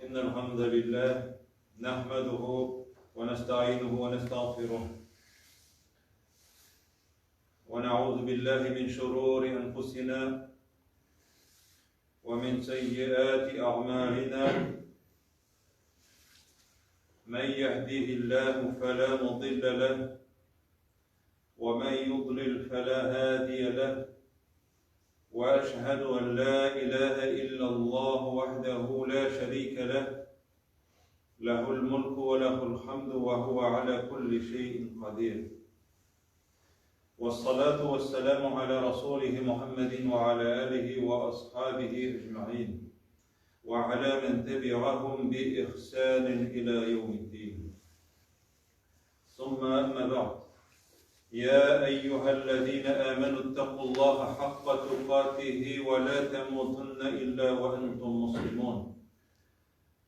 إن الحمد لله نحمده ونستعينه ونستغفره ونعوذ بالله من شرور أنفسنا ومن سيئات أعمالنا من يهديه الله فلا مضل له ومن يضلل فلا هادي له وأشهد أن لا إله إلا الله وحده لا شريك له له الملك وله الحمد وهو على كل شيء قدير والصلاة والسلام على رسوله محمد وعلى آله وأصحابه أجمعين وعلى من تبعهم بإحسان إلى يوم الدين ثم أما بعد يا أيها الذين آمنوا اتقوا الله حق تقاته ولا تموتن إلا وأنتم مسلمون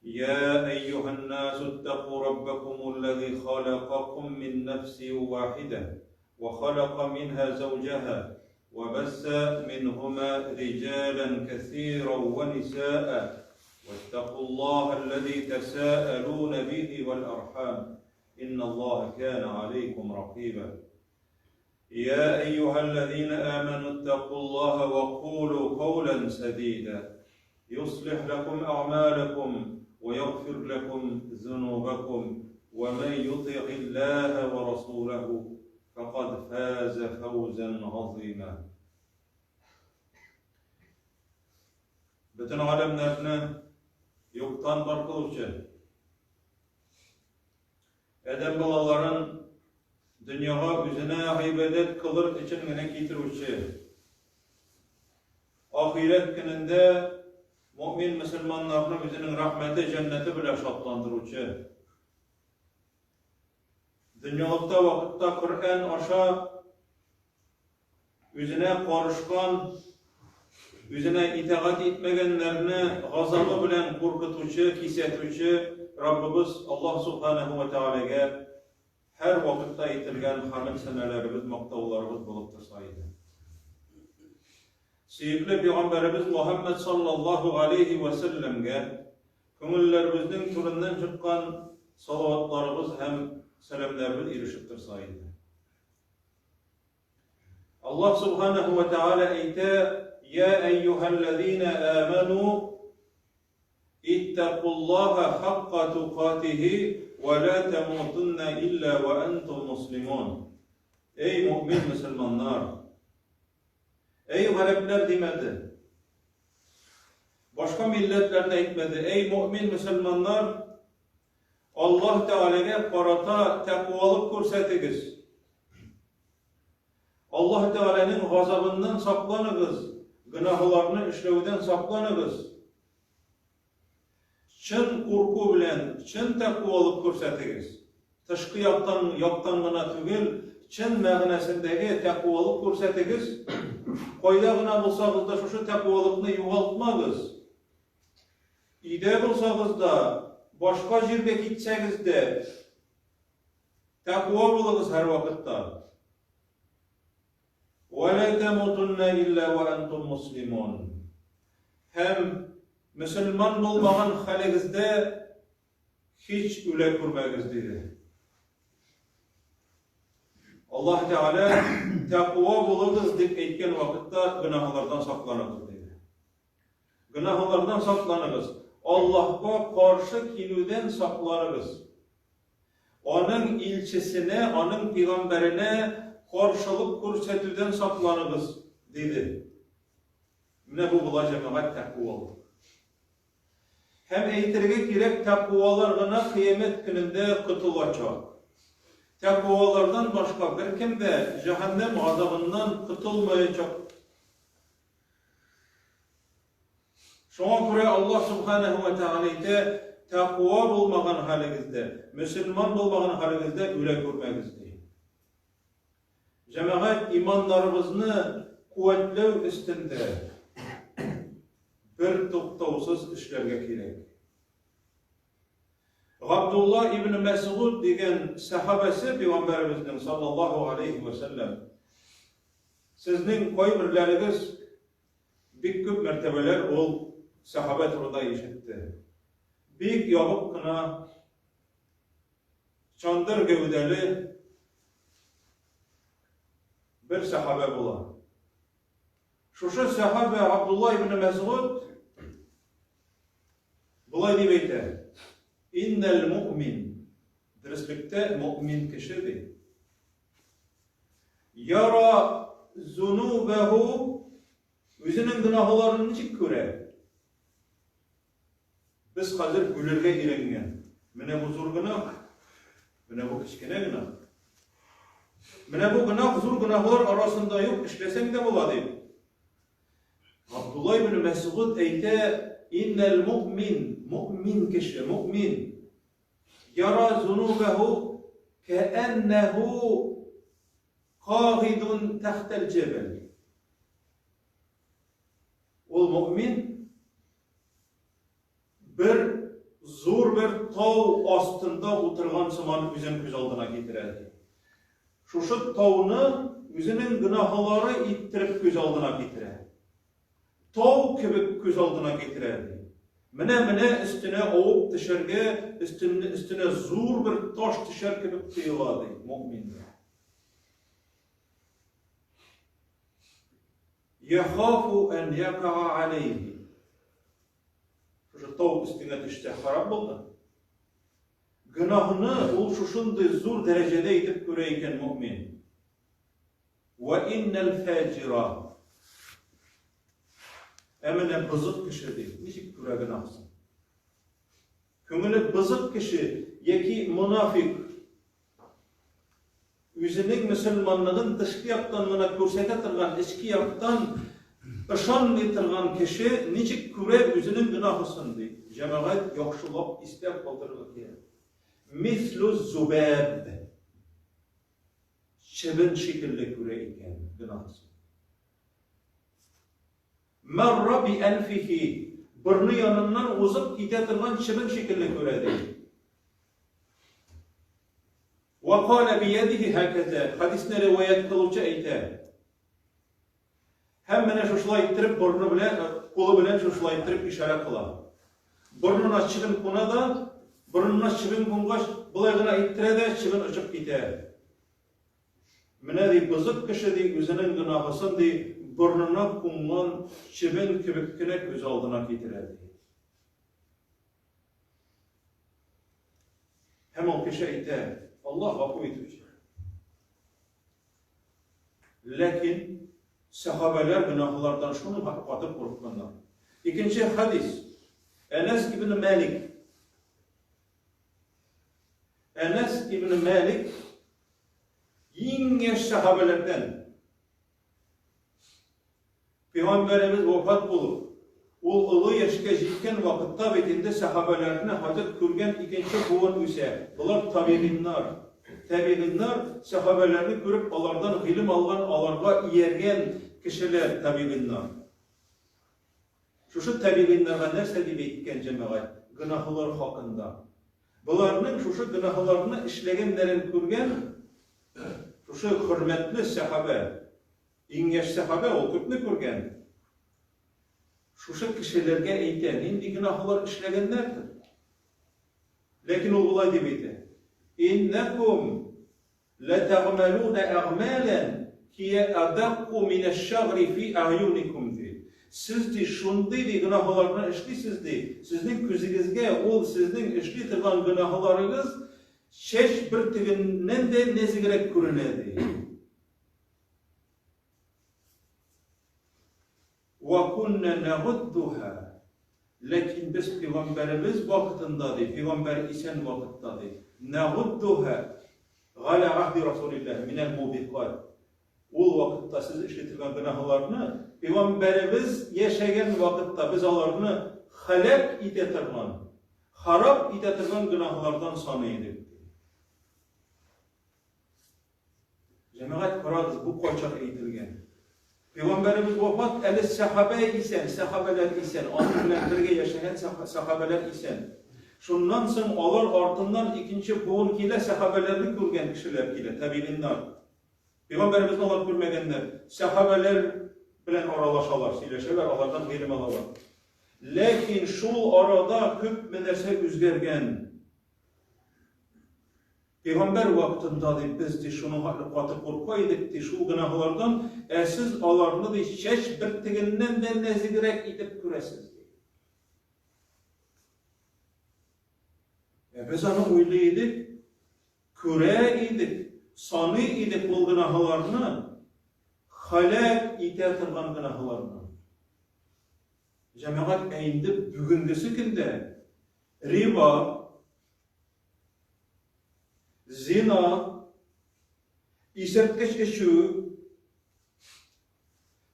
يا أيها الناس اتقوا ربكم الذي خلقكم من نفس واحدة وخلق منها زوجها وبث منهما رجالا كثيرا ونساء واتقوا الله الذي تساءلون به والأرحام إن الله كان عليكم رقيبا يا أيها الذين آمنوا اتقوا الله وقولوا قولا سديدا يصلح لكم أعمالكم ويغفر لكم ذنوبكم ومن يطع الله ورسوله فقد فاز فوزا عظيما. Bütün alemlerini yoktan var kılıcı, Edem balaların dünyaya üzerine ibadet kılır için gene getiruvchi, ahiret gününde mümin Müslümanlarını üzerinin rahmeti, cenneti bile şatlandıruvchi, dünyalıkta vakitte Kur'an aşağı üzerine karışkan, üzerine itaat etmeyenlerini gazabı bilen korkutuvchi, kesetuvchi Rabbimiz Allah Subhanahu ve Teala'ya her vakitte etilgen hamd senelerimiz, maktavlarımız bulup tursaydı. Sevgili Peygamberimiz Muhammed sallallahu aleyhi ve sellem'ge köngüllerimizin türünden çıkan salavatlarımız hem selamlarımız erişip tursaydı. Allah Subhanahu ve Teala eyte: Ya eyyühellezine amenu ittakullaha hakka tukatihi ve la temutunna illa ve entum muslimun. Ey mümin Müslümanlar! Ey Araplar demedi. Başka milletler de etmedi. Ey mümin Müslümanlar! Allah Teala'ya karata takvalık ko'rsatınız. Allah Teala'nın gazabından saklanınız. Günahlarını işlevden saklanınız. Çın korku bilen, çın takvalık ko'rsatınız. Tışkı yaptan gına tügül, çın mağnasındaki takvalık ko'rsatınız. Koyda gına bulsağız da şu takvalıkını yuvaltmağız. İde bulsağız da, başka jirde gitseniz de takva bulunuz her vakitte. وَلَا تَمُوتُنَّ إِلَّا وَأَنْتُمْ مُسْلِمُونَ. Hem Müslüman olmayan halinizde hiç üle kurmayınız dedi. Allah Teala takva bulunuz deyip etken vakitte günahlardan saklanınız dedi. Günahlardan saklanınız. Allah'a karşı kilüden saklanınız. Onun ilçesine, onun peygamberine karşılık ko'rsatuvdan saklanınız dedi. Mine bu bulacak ama takvalık. Hem eytirge gerek takvalarına kıyamet gününde kutulacak. Takvalardan başka bir kim de cehennem azabından kutulmayacak. Şuna göre Allah Subhanahu ve Teala'ya takva bulmagan halinizde, Müslüman bulmagan halinizde üle görmeniz değil. Cemaat imanlarımızı kuvvetlev üstünde bir toktavsız işlerge gerek. Abdullah ibn Mes'ud degen sahabesi Peygamberimizin sallallahu aleyhi ve sellem sizning koymirleriniz bir köp mertebeler ol sahabe turunda işitti. büyük yabık kına, çandır gövdeli bir sahabe bular. Şuşu sahabe Abdullah ibn Mes'ud bulay deyip eyter. İnnel mu'min, dürüstlükte mu'min kişidir. Yara zunubehu, özünün günahlarını nechik göre. Biz hazır gülürge girengen. Mene bu zor günah, mene bu kichkine günah. Mene bu günah, zor günahlar arasında yok, işlesen de buladı. Abdullah ibn Mes'ud eyte, innel mu'min, mu'min kişi, mu'min. Yara zunubehu keennehu qâhidun tahtel cebel. Ol mu'min bir zor bir tağ astında oturgan zaman özün göz aldına getiredi. Şuşu tağını özünün günahları ittirip göz aldına getiredi. Tağ gibi göz aldına getiredi. Mene üstüne oğup dışarıya, üstüne zor bir taş dışarı gibi kıyıladı mu'min. Yahafu en yaka'a aleyhi. Şu tavuk üstüne düştü, harap oldu. Günahını o şuşundu zor derecede edip göreyken mu'min. Ve innel fecira. Emine bızık kişidir. Nişik göre günahsın? Köngülü bızık kişi, yeki münafik, özünün Müslümanlığın dışkı yaptanlığına görsete tırgan, içki yaptan ışan getirgan kişi nişik göre özünün günahısın deyip. Cemaat yakşılap istep kaldırılık yer. Mislu zubab. Çebin şekilde göre iken günahısın. Merra bi enfihi. Burnu yanından uzak gidetirgan çebin şekilde göre değil. وَقَالَ بِيَدِهِ هَكَذَا. Hadisine rivayet kılıcı eyter. Hemen şuşla ittirip burnu bile, kolu bile şuşla ittirip işaret kılar. Burnuna çibin kuna da, burnuna çibin kungaş, bulayğına ittire de çibin uçup gider. Mine dey bızık kişi dey özünün günahısın dey burnuna kungan çibin kübükkine göz aldına getiredi. Hem o kişi eyter. Allah gafur etmiş. Lakin sahabeler günahlardan şunu batıp korkkanlar. İkinci hadis. Enes ibn Malik. Enes ibn Malik yenge sahabelerden. Peygamberimiz vefat bulup ol ılı yaşka jitken vakitta betinde sahabelerine hacet kürgen ikinci buğun üse. Bunlar tabiğinler sahabelerini görüp onlardan ilim alan, alarga iyergen kişiler tabiğinler. Şu tabiğinlerine nerse gibi etken cemaat, günahlar hakkında. Bunların şu günahlarını işlegenlerin kürgen, şu hürmetli sahabe, ingeç sahabe o köpni kürgen. Şu kişilerge eyten, indi günahlar işlegenlerdir. Lakin o olay demeydi. İnnekum leta'malûne e'mâlen kiye adakku mineşşagri fi a'yunikum di. Siz de şundaydı günahlarını işlisizdi. Sizin küzünüzge ol sizin işlitirgan günahlarınız şeş bir tiginden de nezigirek görünedi. وَكُنَّ نَغُدُّهَا. Lakin biz Peygamberimiz vakitindadır, Peygamber isen vakittadır. نَغُدُّهَا غَلَى عَهْدِ رَسُولِ اللّٰهِ مِنَ الْمُوبِقَاتِ. O vakitte siz işletirgen günahlarını, Peygamberimiz yaşayan vakitte biz onlarını halak itetirgen, harap itetirgen günahlardan sanıydı. Cemaat karadız bu koçak eğitilgen. Peygamberimiz vefat eli sahabe isen, sahabeler isen, onlarla birge yaşayan sahabeler isen. Şundan sonra onlar ardından ikinci buğun kile sahabelerini görgen kişiler kile, tabiinler. Peygamberimizin onlar görmegenler, sahabeler bilen aralaşalar, sileşeler, onlardan ilim alalar. Lekin şul arada köp menese üzgergen. Peygamber vaktında biz de şunu katı korkaydık de şu günahlardan siz alarını da şeş bir tiginden de nezigirek itip küresiz. Biz onu öyleydik, küre idik, sanı idik bol günahlarını, halak ite tırgan günahlarını. Cemaat eğindi bugündesi günde riba, zina, isirtkiş işi,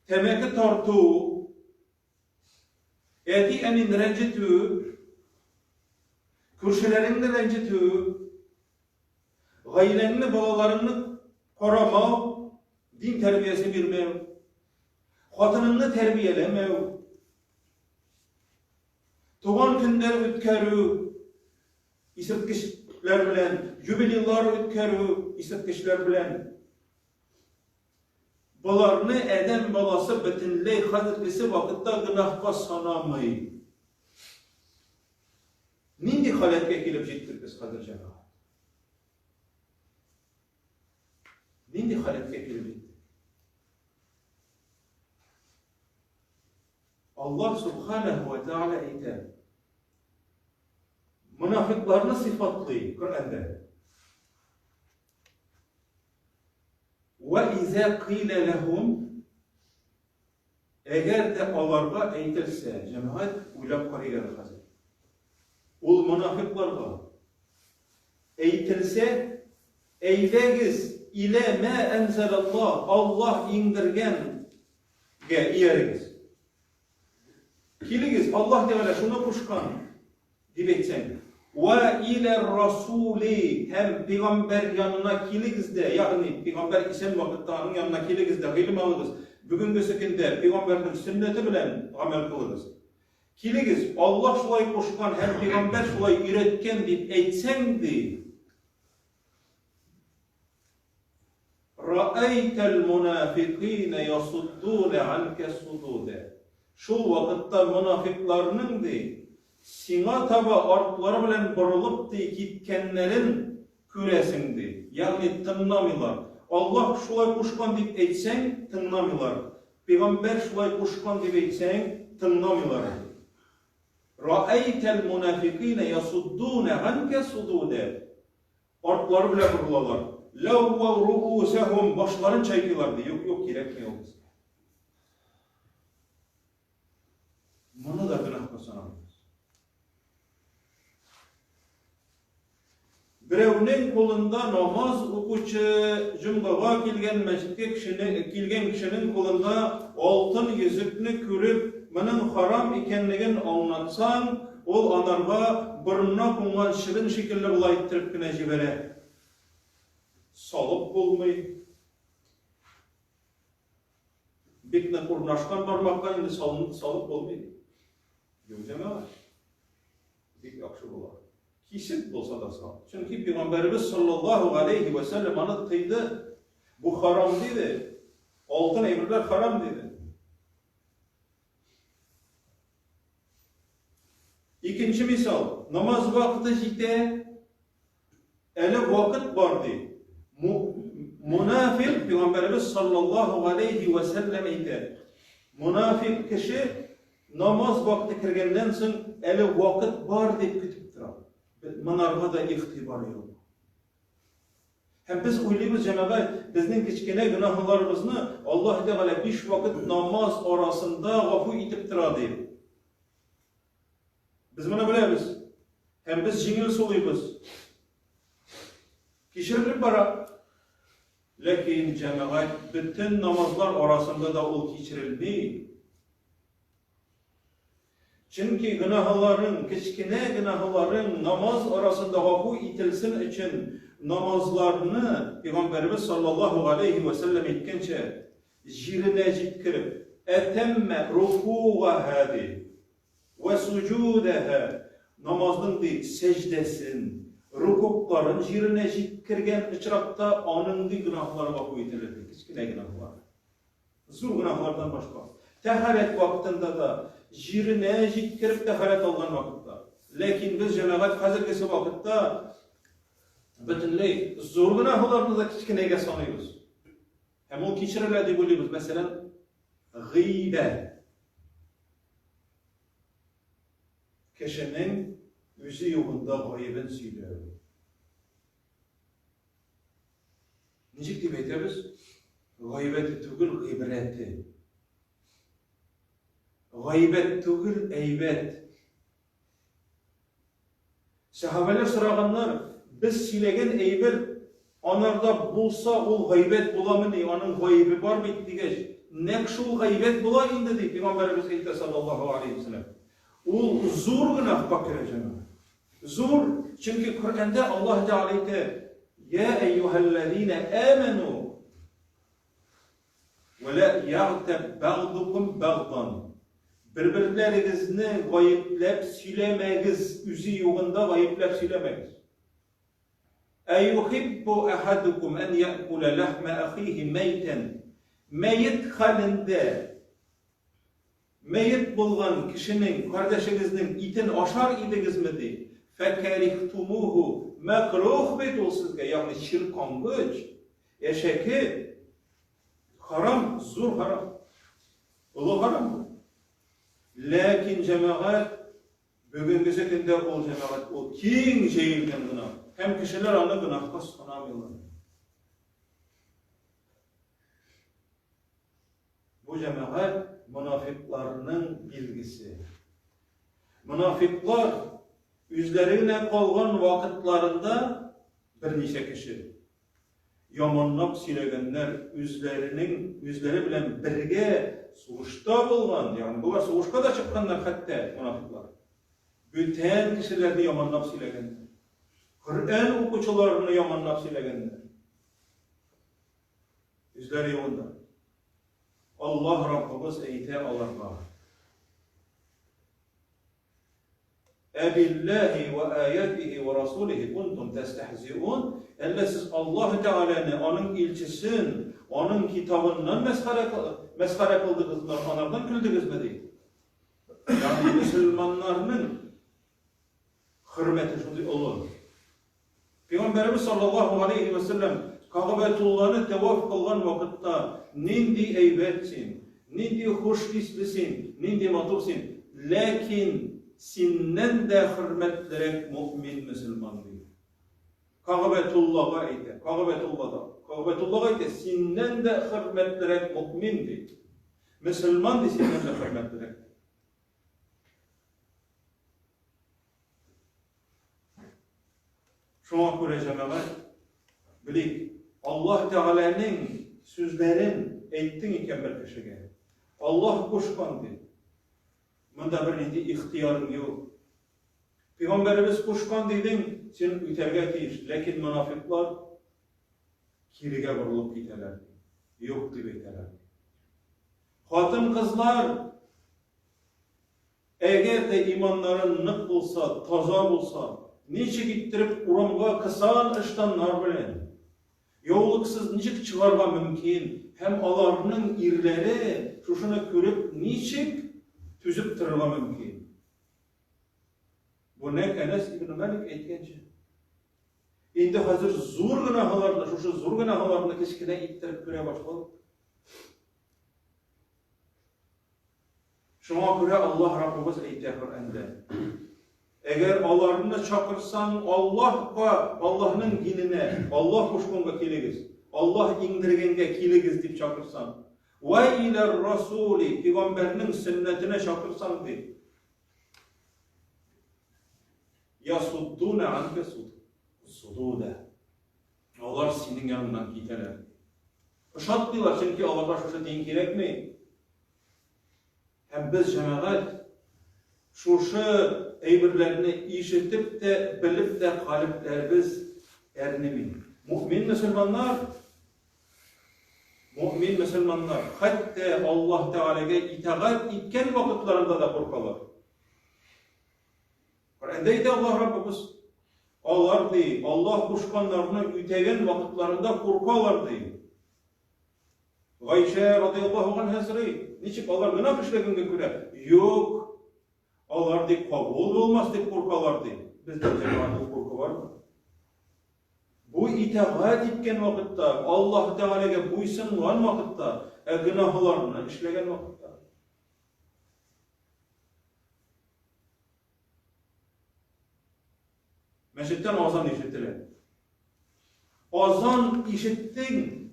temeki tartu, eti enin rencitü, kürşilerini rencitü, gaylerini, balalarını korama, din terbiyesi vermev, hatınını terbiyelemev, tuğan günler ötkerü, isirtkişler bilen, jubilillar ötkerü, isirtkişler bilen, bularını eden balası bütünley hazırlısı vakitte günahka sanamayı. Nindi haletke kelip jettik biz hazır cemaat? Nindi haletke kelip jettik? Allah subhanahu ve teala aytar. Münafıklarını sıfatlı Kur'an'da. Ve izâ qîle lehum, eğer de alarga aytilse, cemaat uylap qaraylar hazır. Ol münafıklarga aytilse, eylegiz ile ma enzelallah, Allah indirgen ge iyerigiz. Kiligiz Allah Teala şunu kuşkan dip etsen. Ve ile rasuli, hem peygamber yanına kiligiz de, yani peygamber isen vakitte onun yanına kiligiz de ilim alırız. Bugün sekinde peygamberin sünneti bilen amel kılırız. Kiligiz Allah şulay kuşkan hem peygamber şulay üretken dip etsen de ra'aytel munafikine yasuddune anke sudude. Şu vakitte münafıklarının de sina taba artları bilen burulup da gitkenlerin küresindi. Yani tınlamılar. Allah şulay kuşkan dip etsen tınlamılar. Peygamber şulay kuşkan dip etsen tınlamılar. Ra'aytel munafikine yasuddune anke sudude. Artları bile burulalar. Levve ru'usehum, başların çaykilardı. Yok gerekmiyor. Bunu da günah kazanamıyoruz. Birevnin kolunda namaz okuçu, cumgaga kilgen mescidke kilgen kişinin kolunda altın yüzükni körüp, bunun haram ekenligin anlatsan, ol anarga burnuna kongan şirin şekilde bulaytırıp güne jibere. Salıp olmayı. Bekle kurnaşkan parmaktan indi salıp olmayı. Yönteme bir yakşı bular. Kesin olsa da sağ. Çünkü Peygamberimiz sallallahu aleyhi ve sellem anlattıydı. Bu haram dedi. Altın emirler haram dedi. İkinci misal. Namaz vakti jite ele vakit vardı. Münafık Peygamberimiz sallallahu aleyhi ve sellem ise münafık kişi namaz vakti kirgenden soň eli vakit var dep kütüp durar. Manarga da ihtibar yok. Hem biz oylaymiz cemaat, bizning kichkina günahlarimizni Allah Teala 5 vakit namaz arasında gafu etip turadi. Biz bunu bilamiz. Hem biz jengil so'laymiz. Kechirilib bara. Lekin cemaat bütün namazlar arasında da ol kechirilmey. Çünkü günahların, kichkina günahların namaz arasında gafu etilsin için namazlarını Peygamberimiz sallallahu aleyhi ve sellem etkençe jirine jitkirip etemme ruku'aha ve sucudaha, namazın di secdesin, rukukların jirine jitkirgen icrapta onun di günahları gafu etilirdi, kichkina günahlar. Zor günahlardan başka. Taharet vaktinde da jirine jitkirip de halat algan vakıtta. Lekin biz cemaat hazırgisi vakıtta bütünley zor günahlarımızda kiçkinege sanıyoruz. Hem o keçiriledi biliyoruz. Mesela gıybet. Kişinin yüzü yolunda gaybın söylüyor. Necik deyip aytıyoruz? Gaybeti tügül gıybeti. Gaybet tügül eybet. Sahabeler soraganlar, biz söylegen eybet onlarda bulsa ol gaybet bulamını, onun gaybi var mı digeç? Nek şu gaybet bula indi deyip Peygamberimiz aytdı sallallahu aleyhi ve sellem. O zor günah bakır cemaat. Zor, çünkü Kur'an'da Allah Teala aytdı: "Ya eyyuhellezine amenu ve la yagtab ba'dukum ba'dan." Birbirlerinizini gayıplep söylemeyiz, üzü yolunda gayıplep söylemeyiz. Eyyuhibbu ahadukum en ya'kula lahma ahihi meyten. Meyit halinde, meyit bulgan kişinin, kardeşinizin itin aşar idiniz mi de? Fekerihtumuhu mekruh bit ol sizge, yani şirk kongıç. Eşeki haram, zor haram. Ulu haram. Lakin cemaat, bugünkü sekinde ol cemaat, o king şeyilgen günah. Hem kişiler anı günahka sanamıyorlar. Bu cemaat münafıklarının bilgisi. Münafıklar üzlerine kalgan vakitlarında bir neçe kişi yamanlap söylegenler üzleri bilen birge soğuşta bulgan, yani bular soğuşka da çıkanlar hatta münafıklar. Bütün kişilerdi yamanlap söylegenler. Kur'an okuçularını yamanlap söylegenler. Üzleri yolunda. Allah Rabbimiz eyte alarlar. Ebillahi ve ayatihi ve rasulihi kuntum testehzi'un. Elle siz Allah Teala'nı, onun ilçisin, onun kitabından meskare kıldınızlar, onlardan güldünüz mü değil. Yani Müslümanların hürmeti şundi olur. Peygamberimiz sallallahu aleyhi ve sellem Kâbetullah'ını tevaf kılgan vakitta nindi eybetsin, nindi hoşlislisin, nindi matursin. Lakin sinden de hürmetlerek mümin Müslüman değil. Kâbetullah'a ayte, Kâbetullah'a ayte, sinden de hürmetlerek mümin değil. Müslüman değil, sinden de hürmetlerek. Şuna göre cemaat, bilik, Allah Teala'nın sözlerin ettin iken bir kişiye. Allah kuşkan dedi. Bunda bir neydi ihtiyarın yok. Peygamberimiz kuşkan dedin, sen üterge tiyiş. Lakin münafıklar kirige vurulup giteler. Yok gibi giteler. Hatın kızlar eğer de imanların nık bulsa, taza bulsa, niçe gittirip Kur'an'a kısan iştanlar bilen, yoluksuz niçik çıkarga mümkün, hem alarının irleri şuşunu görüp niçik tüzüp tırga mümkün. Bu ne Enes İbn Malik etkenci. Indi hazır zor günahlarını, şuşu zor günahlarını keşkine ittirip göre başladık. Şuna göre Allah Rabbimiz eyte Kur'an'da. Eğer alarını çakırsan Allah'ın dinine, Allah kuşkunga keligiz, Allah indirgenge keligiz deyip çakırsan, ve iler Rasuli, Peygamberinin sünnetine çakırsan deyip, yasuddune anke sudude. Onlar senin yanından giteler. Şart diyorlar çünkü Allah'a şuşa din gerek mi? Hem biz cemaat şuşa eybirlerini işitip de bilip de kalplerimiz ernemi. Mümin Müslümanlar hatta Allah Teala'ya itaat etken vakitlerinde de korkarlar. Kur'an'da Allah Rabbimiz Allah kuşkanlarını ütegen vakitlerinde korkarlar diye. Ayşe radıyallahu anh hazırı niçin Allah günah işlegenge göre yok. Olar dik kabul olmaz dik korkalardı. Bizde cemaatın korku var mı? Bu itaat etken vakitta, Allah Teala'ga buysungan vakitta, günahlarını işlegen vakitta. Meşitten azan işitiler. Azan işittin,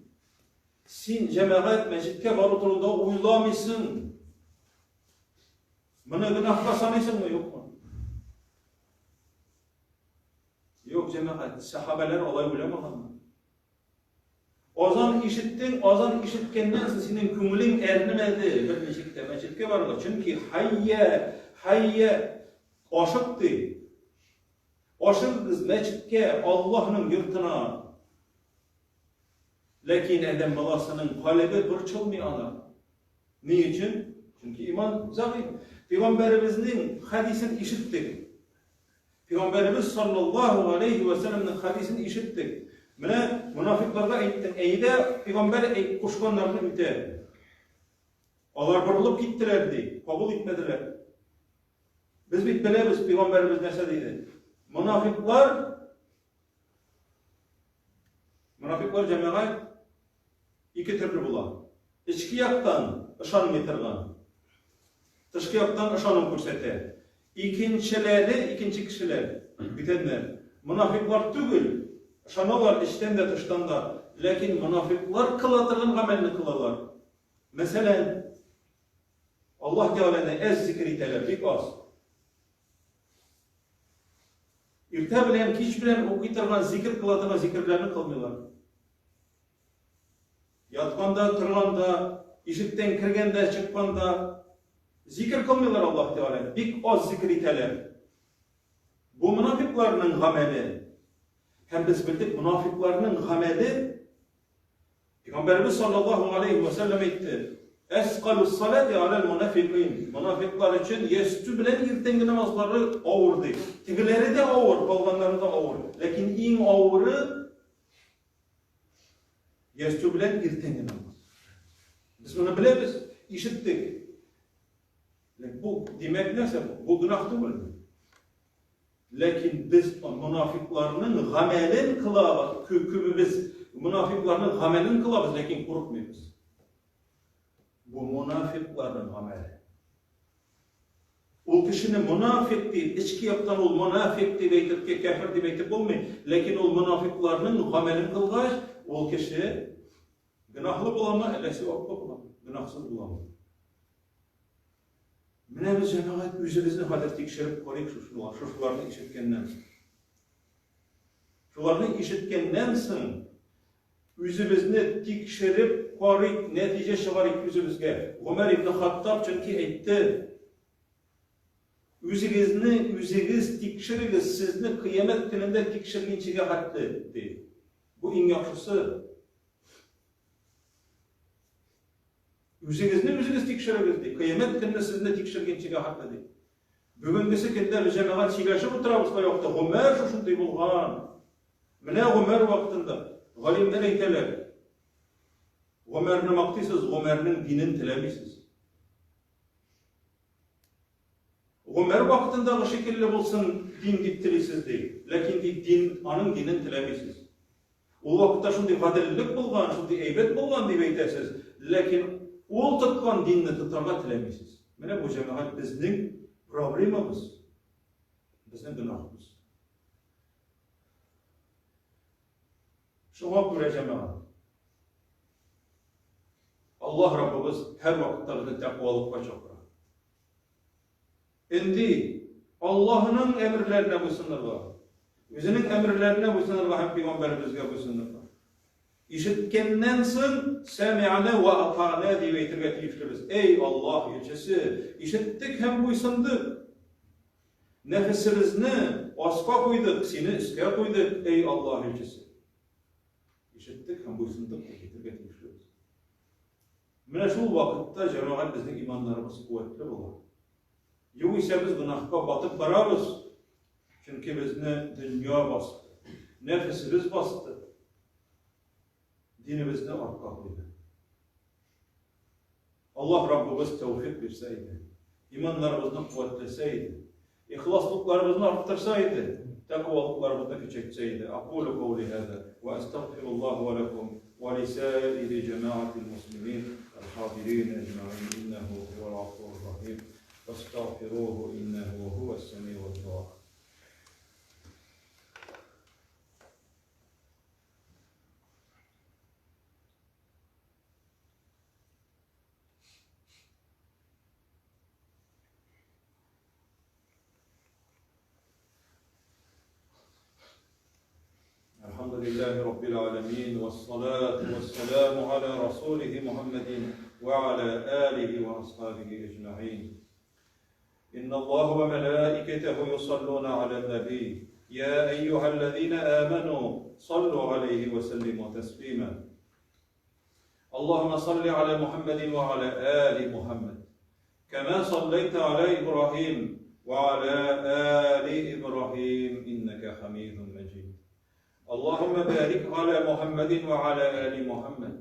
sen cemaat meşitte baruturunda uylamışsın. Bunu günahka sanıysın mı yok mu? Yok cemaat, sahabeler olay bilemagan mı? Azan işittin, azan işitkenden senin kümülün ernimedi. Bir meşitte, meşitke var mı? Çünkü hayye, aşıktı. Aşık meçitke Allah'ın yurtuna. Lakin adam balasının kalbi bir çılmayana. Niçin? Çünkü iman zayıf. Peygamberimizin hadisini işittik. Peygamberimiz sallallahu aleyhi ve sellem'in hadisini işittik. Mene münafıklarga ayttık. Eyde Peygamber kuşkanlarını üte. Onlar burulup gittilerdi. Kabul etmediler. Biz bitmeliyiz. Peygamberimiz nese deydi? Münafıklar cemaat iki türlü bular. İçki yaktan ışan getirgan. Dışkı yaktan ışanın korsete. İkinci kişiler, bitenler. Münafıklar tügül. Işanalar içten de dıştan da. Lakin münafıklar kıladırın amelini kılalar. Mesela Allah Teala'na ez zikriteler, bir az. İrte bilen, kiç bilen okuyturgan zikir kıladığına zikirlerini kılmıyorlar. Yatkanda, tırganda, işitten kirgende, çıkmanda zikir kılmıyorlar Allah Teala. Bir az zikriteler. Bu münafıklarının gameli. Hem biz bildik münafıklarının gameli Peygamberimiz sallallahu aleyhi ve sellem etti. Esqalus salati alel munafiqin. Münafıklar için yestü bilen irtengi namazları ağırdı. Tigileri de ağır, kalganları da ağır. Lakin en ağırı yestü bilen irtengi namaz. Biz bunu biliriz, işittik. Bu demek neyse, bu günah değil mi? Lakin biz münafıklarının gamelin kılabız, biz münafıklarının gamelin kılabız, lakin korkmuyoruz. Bu münafıkların ameli. O kişinin münafık değil, içki yaptan ol münafık diye beytip ki kafir diye beytip olmuyor. Lakin o münafıklarının amelini kılgaç, o kişi günahlı bulamaz, elesi bulamaz, günahsız bulamaz. Mine biz cemaat yüzümüzü hadir tekşirip koruyup şuşlarını işitkenden. Şularını işitkenden yüzümüzünü tekşirip koruyup netice çıkarıp yüzümüzge. Ömer İbn Hattab çünkü etti. Yüzünüz tekşiriniz, sizni kıyamet gününde tekşirginçige hattı etti. Bu en yaxşısı. Yüzünüz tekşiriniz. Kıyamet gününde sizni tekşirginçige hattı etti. Bugünkisi günde bir cemaat çiğleşip oturabızda yoktu. Ömer şuşunday bulgan. Mine Ömer vaktinde. Galimler eyteler. Ömer'ni maktisiz, Ömer'nin dinin tilemisiz. Ömer vaktinde bu şekilde bulsun din diptilisiz değil. Lakin din, anın dinin tilemisiz. O vakitte şunday gadillik bulgan, şunday eybet bulgan diye eytesiz. Lakin ol tutkan dinini tutarga tilemisiz. Mine bu cemaat bizning problemimiz. Bizning günahımız. Şuna göre cemaat. Allah Rabbimiz her vakitte takvalıkka çakırar. Endi Allah'ın emirlerine buysunurlar. Özünün emirlerine buysunurlar hem Peygamberimizge buysunurlar. İşitkenden soň semi'ne ve ata'ne diye aytırga tiyişleriz. Ey Allah elçisi, işittik hem buysunduk. Nefesimizni asqa koyduk, seni üstüge koyduk ey Allah elçisi. İşittik hem buysunduk aytırga tiyişleriz. Mine şu vakitte cemaat bizning imanlarımız kuvvetli bolar. Yo'g'isa biz günahga batıp barabız. Çünkü bizni dünya bastı. Nefesimiz bastı. Dinimizni ortga qo'ydi. Allah Rabbimiz tevfik berseydi. imanlarımızı kuvvetleseydi, ihlaslıklarımızı arttırsaydı, takvalıklarımızı küçültseydi. Aqulu kavli hâzâ ve estağfirullah ve lekum ve lisâiri cemâatil muslimin el-hâdirîn ecma'in innehu huvel gafurur rahîm. Festağfiruhu innehu huves semî'ud duâ. Elhamdülillahi Rabbil alemin ve salatu ve selamu ala Resulih Muhammedin ve ala alihi ve ashabihi ecma'in. İnna Allah ve melâiketehu yusallûne alen nebî. Ya eyyühellezîne âmenû sallu aleyhi ve sellimu teslîmen. Allahümme salli ala Muhammedin ve ala ali Muhammed. Kema salleyte ala İbrahim ve ala ali İbrahim inneke hamidun mecid. Allahümme barik ala Muhammedin ve ala ali Muhammed.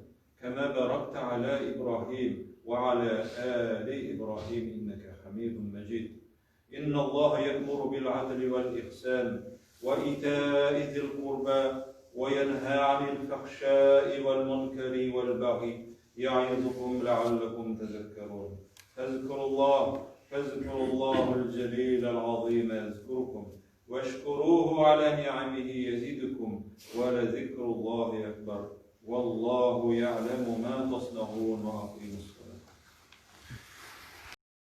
Kema barakte ala İbrahim ve ala ali İbrahim inneke hamidun mecid. İnna Allah ye'muru bil adli vel ihsan ve ita'i zil kurba ve yenha anil fahşai vel munkari vel baghi ya'idukum la'allakum tezekkerun. Fezkurullahul celilel azim yazkurukum veşkuruhu ala ni'amihi yezidukum ve lezikrullahi ekber. Vallahu ya'lemu ma tasna'un ve aqimus